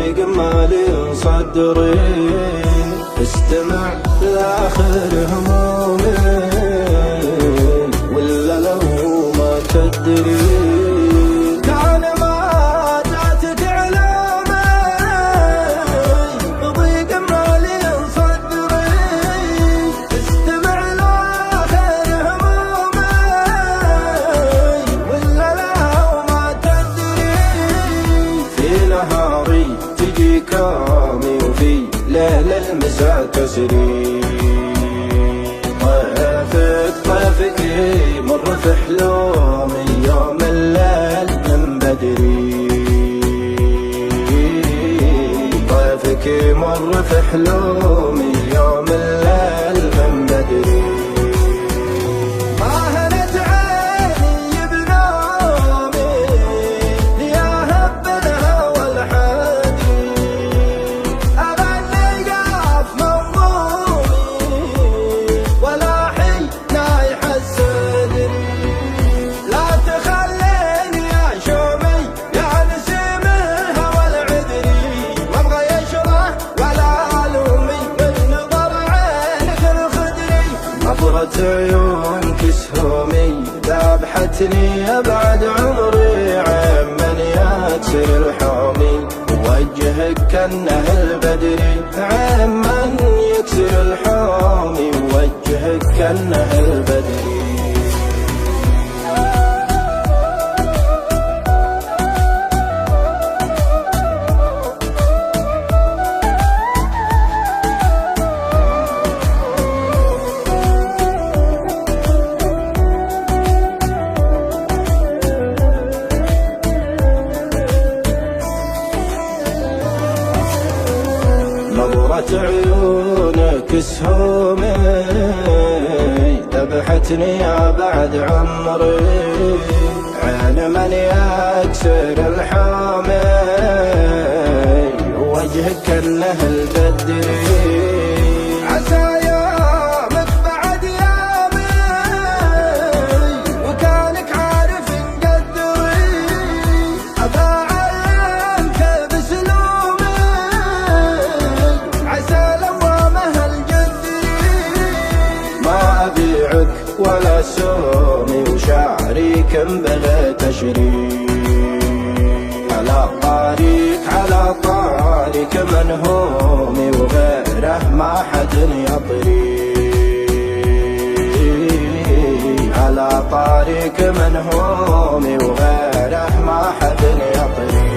ضيق مالي صدري، استمع لآخر همومي ولا لو ما تدري. كان ما جاتك علامي ضيق مالي صدري، استمع لآخر همومي ولا لو ما تدري. في نهاري تجي كامي وفي ليل المساء تسري، طيفك مر في حلومي يوم الليل من بدري، طيفك مر في حلومي يوم الليل من بدري. ما هنت عيني بنومي يا هب الهوى الحادي، أغني قاف مضمومي ولا حين نايح الصدري. لا تخليني يا شومي يا نسيم الهوى العذري، ما ابغى يشرح ولا الومي من نظر عينك الخدري. نظرة عيونك سهومي ذابحتني أبعد عمري، عين من يكسر الحومي وجهك كأنه البدري، عين من يكسر الحومي وجهك كأنه البدري. نظرة عيونك سهومي ذبحتني يا بعد عمري، عين من يكسر الحومي وجهك كأنه البدري. عسى يومك بعد يومي وكانك عارف نقدري، أبا علمك بسلومي عسى لوامه الجدري. ما أبيعك ولا سومي وشعري كم بغيت أشري، على طاريك منهومي وغيره ما حد يطري، على طاريك منهومي وغيره ما حد يطري.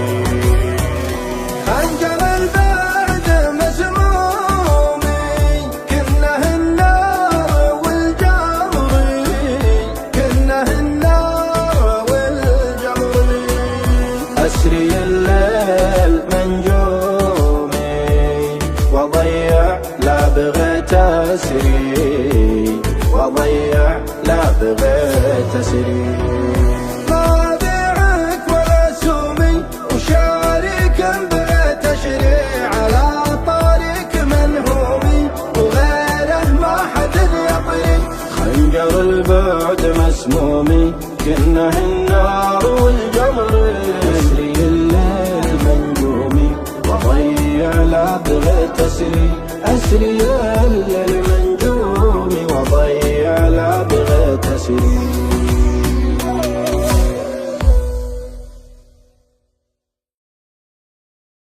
خنجر البعد مسمومي كنه النار والجمري، كنه النار والجمري. أسري الليل منجومي وضيع لا بغيت أسري، وضيع لا بغيت أسري. ما أبيعك ولا سومي وشاريك بغيت أشري، على طاريك منهومي وغيره ما حد يطري. خنجر البعد مسمومي كنه النار والجمر، أسري الليل منجومي وضيع لا بغيت أسري، أسري الليل